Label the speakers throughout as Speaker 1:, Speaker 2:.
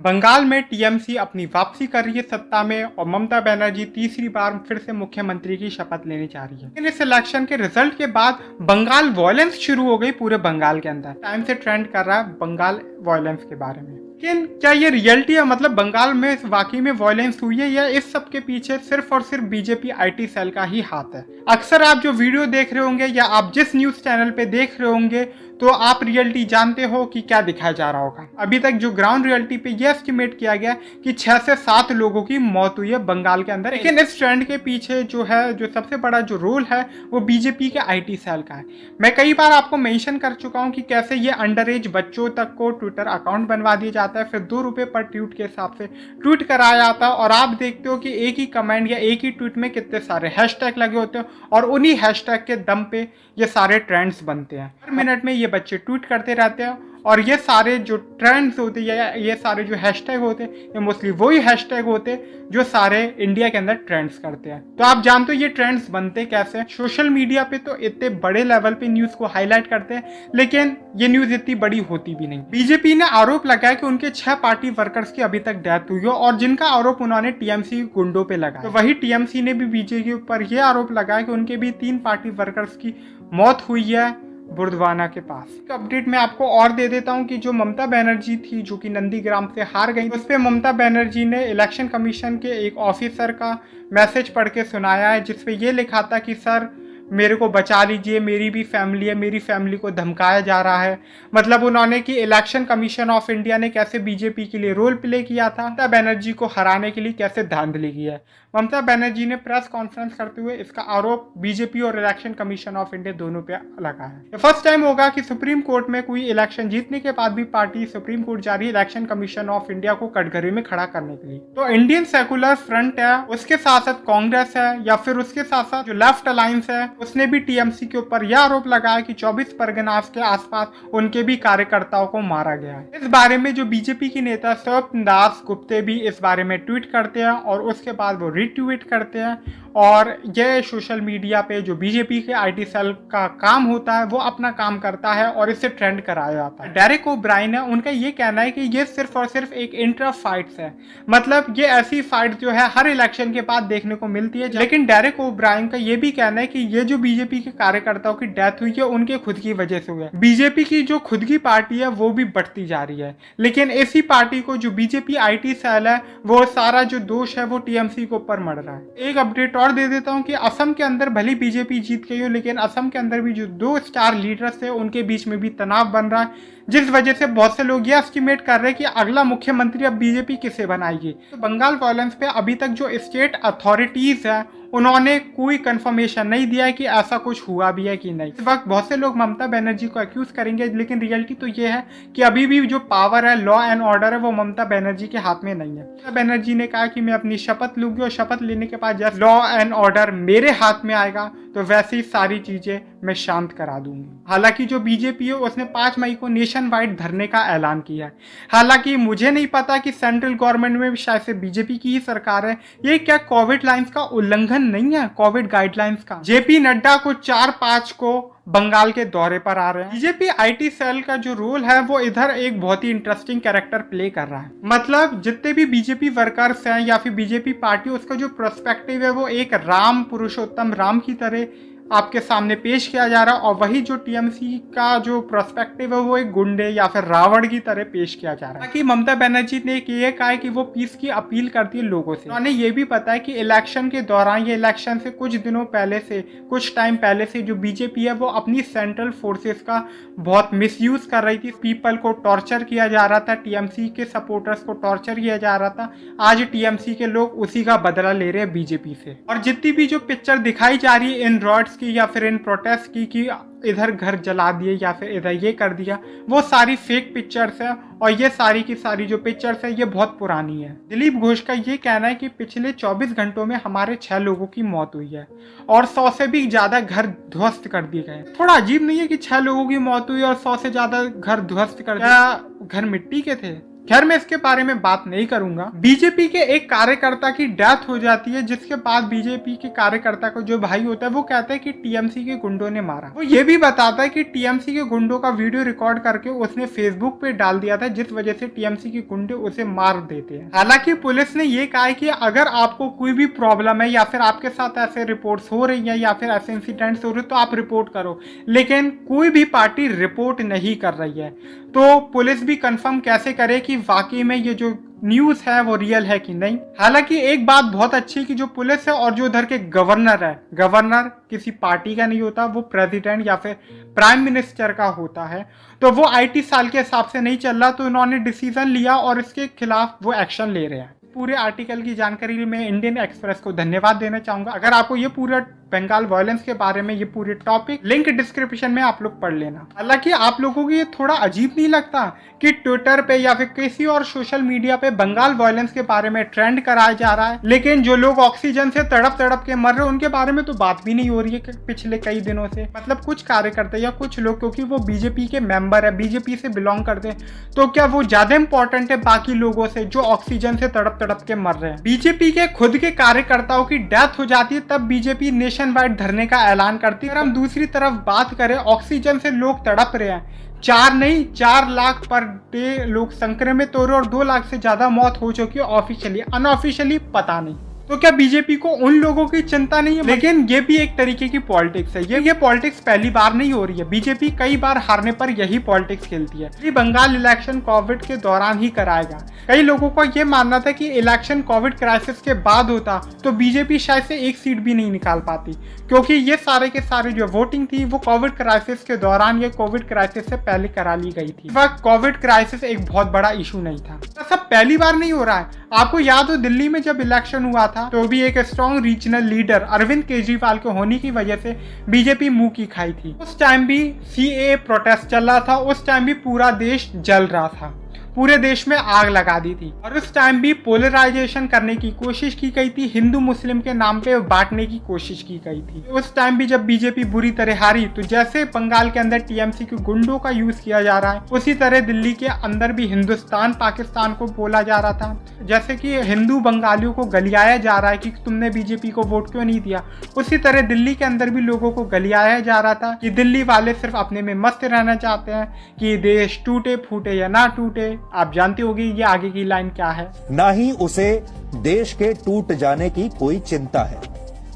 Speaker 1: बंगाल में टीएमसी अपनी वापसी कर रही है सत्ता में और ममता बनर्जी तीसरी बार फिर से मुख्यमंत्री की शपथ लेने जा रही है। लेकिन इस इलेक्शन के रिजल्ट के बाद बंगाल वॉयलेंस शुरू हो गई पूरे बंगाल के अंदर। टाइम से ट्रेंड कर रहा है बंगाल वॉयलेंस के बारे में। लेकिन क्या ये रियलिटी है? मतलब बंगाल में वाकई में वॉयलेंस हुई है या इस सब के पीछे सिर्फ और सिर्फ बीजेपी आईटी सेल का ही हाथ है? अक्सर आप जो वीडियो देख रहे होंगे या आप जिस न्यूज चैनल पे देख रहे होंगे तो आप रियलिटी जानते हो कि क्या दिखाया जा रहा होगा। अभी तक जो ग्राउंड रियलिटी पे ये एस्टिमेट किया गया कि 6 से 7 लोगों की मौत हुई है बंगाल के अंदर। लेकिन इस ट्रेंड के पीछे जो सबसे बड़ा जो रोल है वो बीजेपी के आईटी सेल का है। मैं कई बार आपको मेंशन कर चुका हूं कि कैसे ये अंडर एज बच्चों तक को ट्विटर अकाउंट बनवा दिया जाता है, फिर 2 रुपए पर ट्वीट के हिसाब से ट्वीट कराया जाता है और आप देखते हो कि एक ही कमेंट या एक ही ट्वीट में कितने सारे हैशटैग लगे होते हैं और उन्हीं हैशटैग के दम पे ये सारे ट्रेंड्स बनते हैं। हर मिनट में ये बच्चे ट्वीट करते रहते हैं और ये सारे जो ट्रेंड्स होते हैं या ये सारे जो हैशटैग होते हैं ये मोस्टली वही हैशटैग होते हैं जो सारे इंडिया के अंदर ट्रेंड्स करते हैं। तो आप जानते हो ये ट्रेंड्स बनते कैसे? सोशल मीडिया पे तो इतने बड़े लेवल पे न्यूज को हाईलाइट करते हैं लेकिन ये न्यूज इतनी बड़ी होती भी नहीं। बीजेपी ने आरोप लगाया कि उनके 6 पार्टी वर्कर्स की अभी तक डेथ हुई है और जिनका आरोप उन्होंने टीएमसी गुंडों पे लगाया। तो वही टीएमसी ने भी बीजेपी के ऊपर यह आरोप लगाया कि उनके भी 3 पार्टी वर्कर्स की मौत हुई है बुर्दवाना के पास। एक अपडेट मैं आपको और दे देता हूं कि जो ममता बनर्जी थी जो कि नंदीग्राम से हार गई, उस पर ममता बनर्जी ने इलेक्शन कमीशन के एक ऑफिसर का मैसेज पढ़ के सुनाया है जिसपे ये लिखा था कि सर मेरे को बचा लीजिए, मेरी भी फैमिली है, मेरी फैमिली को धमकाया जा रहा है। मतलब उन्होंने कि इलेक्शन कमीशन ऑफ इंडिया ने कैसे बीजेपी के लिए रोल प्ले किया था, ममता बनर्जी को हराने के लिए कैसे धांधली की है। ममता बनर्जी ने प्रेस कॉन्फ्रेंस करते हुए इसका आरोप बीजेपी और इलेक्शन कमीशन ऑफ इंडिया दोनों पे लगाया है। ये फर्स्ट टाइम होगा कि सुप्रीम कोर्ट में कोई इलेक्शन जीतने के बाद भी पार्टी सुप्रीम कोर्ट जा रही है इलेक्शन कमीशन ऑफ इंडिया को कटघरे में खड़ा करने के लिए। तो इंडियन सेकुलर फ्रंट है, उसके साथ साथ कांग्रेस है या फिर उसके साथ साथ जो लेफ्ट अलायंस है उसने भी टीएमसी के ऊपर यह आरोप लगाया कि 24 परगनास के आसपास उनके भी कार्यकर्ताओं को मारा गया है। इस बारे में जो बीजेपी की नेता स्वप्न दास गुप्ते भी इस बारे में ट्वीट करते हैं और उसके बाद वो रीट्वीट करते हैं और ये सोशल मीडिया पे जो बीजेपी के आईटी सेल का काम होता है वो अपना काम करता है और इससे ट्रेंड कराया जाता है। डेरेक ओब्रायन है, उनका ये कहना है कि ये सिर्फ और सिर्फ एक इंट्रा फाइट्स है। मतलब ये ऐसी फाइट जो है हर इलेक्शन के बाद देखने को मिलती है। लेकिन डेरेक ओब्रायन का ये भी कहना है कि ये जो बीजेपी के कार्यकर्ताओं की डेथ हुई है उनके खुद की वजह से हुई है। बीजेपी की जो खुद की पार्टी है वो भी बढ़ती जा रही है लेकिन इसी पार्टी को जो बीजेपी आईटी सेल है वो सारा जो दोष है वो टीएमसी के ऊपर मर रहा है। एक अपडेट और दे देता हूं कि असम के अंदर भली बीजेपी जीत गई हो लेकिन असम के अंदर भी जो 2 स्टार लीडर्स थे उनके बीच में भी तनाव बन रहा है जिस वजह से बहुत से लोग ये एस्टिमेट कर रहे हैं कि अगला मुख्यमंत्री अब बीजेपी किसे बनाएगी। तो बंगाल वॉयलेंस पे अभी तक जो स्टेट अथॉरिटीज है उन्होंने कोई कंफर्मेशन नहीं दिया है कि ऐसा कुछ हुआ भी है कि नहीं। इस वक्त बहुत से लोग ममता बनर्जी को अक्यूज करेंगे लेकिन रियलिटी तो ये है कि अभी भी जो पावर है, लॉ एंड ऑर्डर है वो ममता बनर्जी के हाथ में नहीं है। ममता बनर्जी ने कहा कि मैं अपनी शपथ लूंगी और शपथ लेने के बाद जब लॉ एंड ऑर्डर मेरे हाथ में आएगा तो वैसे ही सारी चीजें मैं शांत करा दूंगी। हालांकि जो बीजेपी है उसने 5 मई को नेशन वाइड धरने का ऐलान किया है। हालांकि मुझे नहीं पता कि सेंट्रल गवर्नमेंट में भी शायद से बीजेपी की ही सरकार है, ये क्या कोविड लाइंस का उल्लंघन नहीं है, कोविड गाइडलाइंस का? जेपी नड्डा को 4-5 को बंगाल के दौरे पर आ रहे हैं। बीजेपी आईटी सेल का जो रोल है वो इधर एक बहुत ही इंटरेस्टिंग कैरेक्टर प्ले कर रहा है। मतलब जितने भी बीजेपी वर्कर्स हैं या फिर बीजेपी पार्टी, उसका जो पर्सपेक्टिव है वो एक राम पुरुषोत्तम राम की तरह आपके सामने पेश किया जा रहा है और वही जो टीएमसी का जो पर्सपेक्टिव है वो एक गुंडे या फिर रावण की तरह पेश किया जा रहा है। कि ममता बनर्जी ने ये कहा है कि वो पीस की अपील करती है लोगों से। उन्होंने ये भी पता है कि इलेक्शन के दौरान, ये इलेक्शन से कुछ दिनों पहले से, कुछ टाइम पहले से जो बीजेपी है वो अपनी सेंट्रल फोर्सेस का बहुत मिसयूज कर रही थी। पीपल को टॉर्चर किया जा रहा था, टीएमसी के सपोर्टर्स को टॉर्चर किया जा रहा था। आज टीएमसी के लोग उसी का बदला ले रहे हैं बीजेपी से। और जितनी भी जो पिक्चर दिखाई जा रही है इन रॉड्स की या फिर इन प्रोटेस्ट की कि इधर घर जला दिए या फिर इधर ये कर दिया, वो सारी फेक पिक्चर्स है और ये सारी की सारी जो पिक्चर्स है ये बहुत पुरानी है। दिलीप घोष का ये कहना है कि पिछले 24 घंटों में हमारे 6 लोगों की मौत हुई है और 100 से भी ज्यादा घर ध्वस्त कर दिए गए। थोड़ा अजीब नहीं है कि 6 लोगों की मौत हुई और 100 से ज्यादा घर ध्वस्त कर दिया? घर मिट्टी के थे खैर मैं इसके बारे में बात नहीं करूंगा। बीजेपी के एक कार्यकर्ता की डेथ हो जाती है, जिसके बाद बीजेपी के कार्यकर्ता को जो भाई होता है वो कहता है कि टीएमसी के गुंडों ने मारा। वो ये भी बताता है कि टीएमसी के गुंडों का वीडियो रिकॉर्ड करके उसने फेसबुक पे डाल दिया था, जिस वजह से टीएमसी के गुंडे उसे मार देते हैं। हालांकि पुलिस ने ये कहा है कि अगर आपको कोई भी प्रॉब्लम है या फिर आपके साथ ऐसे रिपोर्ट्स हो रही है या फिर ऐसे इंसिडेंट्स हो रहे तो आप रिपोर्ट करो, लेकिन कोई भी पार्टी रिपोर्ट नहीं कर रही है। तो पुलिस भी कंफर्म कैसे करे कि वाकई में ये जो न्यूज है वो रियल है कि नहीं। हालांकि एक बात बहुत अच्छी कि जो पुलिस है और जो उधर के गवर्नर है, गवर्नर किसी पार्टी का नहीं होता, वो प्रेसिडेंट या फिर प्राइम मिनिस्टर का होता है, तो वो आईटी साल के हिसाब से नहीं चल रहा, तो उन्होंने डिसीजन लिया और इसके खिलाफ वो एक्शन ले रहे हैं। पूरे आर्टिकल की जानकारी लिए मैं इंडियन एक्सप्रेस को धन्यवाद देना चाहूंगा। अगर आपको ये पूरा बंगाल वायलेंस के बारे में ये पूरे टॉपिक लिंक डिस्क्रिप्शन में आप लोग पढ़ लेना। हालांकि आप लोगों को ये थोड़ा अजीब नहीं लगता कि ट्विटर पे या फिर किसी और सोशल मीडिया पे बंगाल वायलेंस के बारे में ट्रेंड कराया जा रहा है, लेकिन जो लोग ऑक्सीजन से तड़प तड़प के मर रहे हैं उनके बारे में तो बात भी नहीं हो रही है पिछले कई दिनों से। मतलब कुछ कार्यकर्ता या कुछ लोग, क्योंकि वो बीजेपी के मेंबर है, बीजेपी से बिलोंग करते हैं, तो क्या वो ज्यादा इंपॉर्टेंट है बाकी लोगों से जो ऑक्सीजन से तड़प तड़प के मर रहे हैं। बीजेपी के खुद के कार्यकर्ताओं की डेथ हो जाती है तब बीजेपी नेशन वाइड धरने का ऐलान करती है। अगर हम दूसरी तरफ बात करें, ऑक्सीजन से लोग तड़प रहे हैं, 4 लाख पर डे लोग संक्रमित हो रहे और 2 लाख से ज्यादा मौत हो चुकी है ऑफिशियली, अनऑफिशियली पता नहीं। तो क्या बीजेपी को उन लोगों की चिंता नहीं है? लेकिन ये भी एक तरीके की पॉलिटिक्स है। ये पॉलिटिक्स पहली बार नहीं हो रही है, बीजेपी कई बार हारने पर यही पॉलिटिक्स खेलती है। ये बंगाल इलेक्शन कोविड के दौरान ही कराएगा। कई लोगों को ये मानना था कि इलेक्शन कोविड क्राइसिस के बाद होता तो बीजेपी शायद से एक सीट भी नहीं निकाल पाती, क्योंकि ये सारे के सारे जो वोटिंग थी वो कोविड क्राइसिस के दौरान या कोविड क्राइसिस से पहले करा ली गई थी। वक्त कोविड क्राइसिस एक बहुत बड़ा इशू नहीं था। तो सब पहली बार नहीं हो रहा है। आपको याद हो दिल्ली में जब इलेक्शन हुआ था तो भी एक strong regional leader Arvind Kejriwal के होने की वजह से बीजेपी मुंह की खाई थी। उस टाइम भी सीएए प्रोटेस्ट चल रहा था, उस टाइम भी पूरा देश जल रहा था, पूरे देश में आग लगा दी थी। और उस टाइम भी पोलराइजेशन करने की कोशिश की गई थी, हिंदू मुस्लिम के नाम पे बांटने की कोशिश की गई थी। उस टाइम भी जब बीजेपी बुरी तरह हारी तो जैसे बंगाल के अंदर टीएमसी के गुंडों का यूज किया जा रहा है, उसी तरह दिल्ली के अंदर भी हिंदुस्तान पाकिस्तान को बोला जा रहा था। जैसे कि हिंदू बंगालियों को गलियाया जा रहा है कि तुमने बीजेपी को वोट क्यों नहीं दिया, उसी तरह दिल्ली के अंदर भी लोगों को गलियाया जा रहा था कि दिल्ली वाले सिर्फ अपने में मस्त रहना चाहते हैं कि देश टूटे फूटे या ना टूटे। आप जानते होंगे ये आगे की लाइन क्या है।
Speaker 2: ना ही उसे देश के टूट जाने की कोई चिंता है।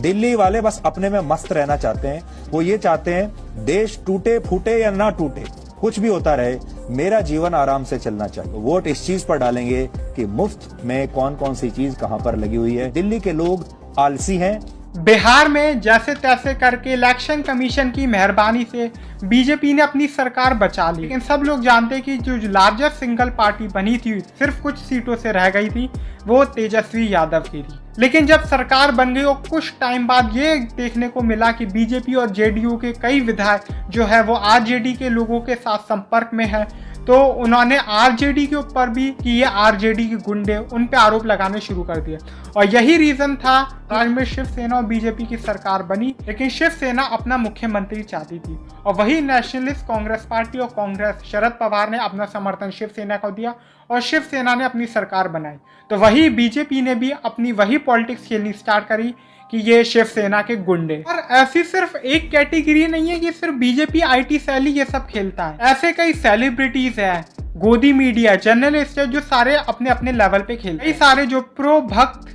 Speaker 2: दिल्ली वाले बस अपने में मस्त रहना चाहते हैं। वो ये चाहते हैं देश टूटे फूटे या ना टूटे, कुछ भी होता रहे, मेरा जीवन आराम से चलना चाहिए। वोट इस चीज पर डालेंगे कि मुफ्त में कौन कौन सी चीज कहां पर लगी हुई है। दिल्ली के लोग आलसी हैं।
Speaker 1: बिहार में जैसे तैसे करके इलेक्शन कमीशन की मेहरबानी से बीजेपी ने अपनी सरकार बचा ली, लेकिन सब लोग जानते हैं कि जो लार्जेस्ट सिंगल पार्टी बनी थी सिर्फ कुछ सीटों से रह गई थी, वो तेजस्वी यादव की थी। लेकिन जब सरकार बन गई और कुछ टाइम बाद ये देखने को मिला कि बीजेपी और जेडीयू के कई विधायक जो है वो आरजेडी के लोगों के साथ संपर्क में है, तो उन्होंने आरजेडी के ऊपर भी कि ये आरजेडी के गुंडे, उन पे आरोप लगाने शुरू कर दिए। और यही रीजन था राज्य में शिवसेना और बीजेपी की सरकार बनी, लेकिन शिवसेना अपना मुख्यमंत्री चाहती थी और वही नेशनलिस्ट कांग्रेस पार्टी और कांग्रेस शरद पवार ने अपना समर्थन शिवसेना को दिया और शिवसेना ने अपनी सरकार बनाई। तो वही बीजेपी ने भी अपनी वही पॉलिटिक्स खेलनी स्टार्ट करी कि ये शिवसेना के गुंडे। और ऐसी सिर्फ एक कैटेगरी नहीं है कि सिर्फ बीजेपी आईटी सैली ये सब खेलता है, ऐसे कई सेलिब्रिटीज है, गोदी मीडिया, जर्नलिस्ट है, जो सारे अपने अपने लेवल पे खेलते हैं। कई सारे जो प्रो भक्त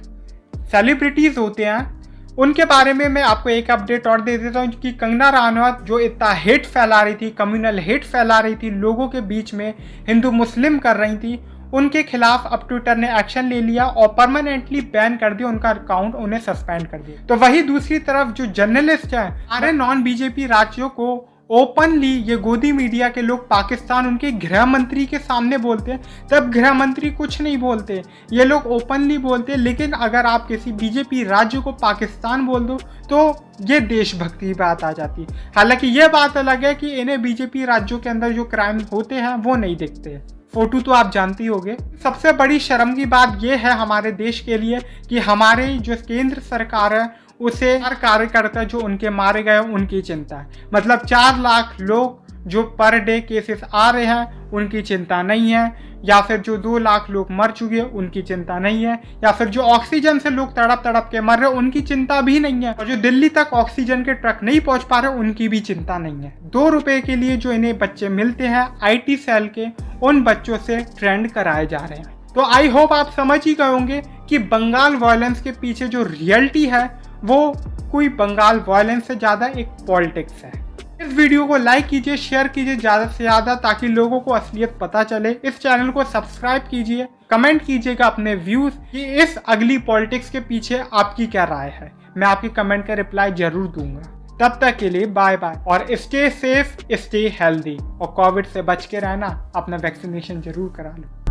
Speaker 1: सेलिब्रिटीज होते हैं उनके बारे में मैं आपको एक अपडेट और दे देता हूँ कि कंगना रनौत जो इतना हेट फैला रही थी, कम्युनल हेट फैला रही थी, लोगों के बीच में हिंदू मुस्लिम कर रही थी, उनके खिलाफ अब ट्विटर ने एक्शन ले लिया और परमानेंटली बैन कर दिया उनका अकाउंट, उन्हें सस्पेंड कर दिया। तो वही दूसरी तरफ जो जर्नलिस्ट है, सारे नॉन बीजेपी राज्यों को ओपनली ये गोदी मीडिया के लोग पाकिस्तान उनके गृह मंत्री के सामने बोलते हैं, तब गृह मंत्री कुछ नहीं बोलते, ये लोग ओपनली बोलते हैं। लेकिन अगर आप किसी बीजेपी राज्य को पाकिस्तान बोल दो तो ये देशभक्ति की बात आ जाती है। हालांकि ये बात अलग है कि इन्हें बीजेपी राज्यों के अंदर जो क्राइम होते हैं वो नहीं दिखते। फोटो तो आप जानते ही होंगे। सबसे बड़ी शर्म की बात यह है हमारे देश के लिए कि हमारे जो केंद्र सरकार है उसे हर कार्यकर्ता जो उनके मारे गए उनकी चिंता है। मतलब 4 लाख लोग जो पर डे केसेस आ रहे हैं उनकी चिंता नहीं है, या फिर जो 2 लाख लोग मर चुके हैं उनकी चिंता नहीं है, या फिर जो ऑक्सीजन से लोग तड़प तड़प के मर रहे हैं उनकी चिंता भी नहीं है, और जो दिल्ली तक ऑक्सीजन के ट्रक नहीं पहुंच पा रहे उनकी भी चिंता नहीं है। 2 रुपए के लिए जो इन्हें बच्चे मिलते हैं IT सेल के, उन बच्चों से ट्रेंड कराए जा रहे हैं। तो आई होप आप समझ ही गए होंगे कि बंगाल वायलेंस के पीछे जो रियलिटी है वो कोई बंगाल वायलेंस से ज्यादा एक पॉलिटिक्स है। इस वीडियो को लाइक कीजिए, शेयर कीजिए ज्यादा से ज्यादा, ताकि लोगों को असलियत पता चले। इस चैनल को सब्सक्राइब कीजिए, कमेंट कीजिएगा अपने व्यूज कि इस अगली पॉलिटिक्स के पीछे आपकी क्या राय है। मैं आपके कमेंट का रिप्लाई जरूर दूंगा। तब तक के लिए बाय बाय, और स्टे सेफ, स्टे हेल्दी, और कोविड से बच के रहना, अपना वैक्सीनेशन जरूर करा लो।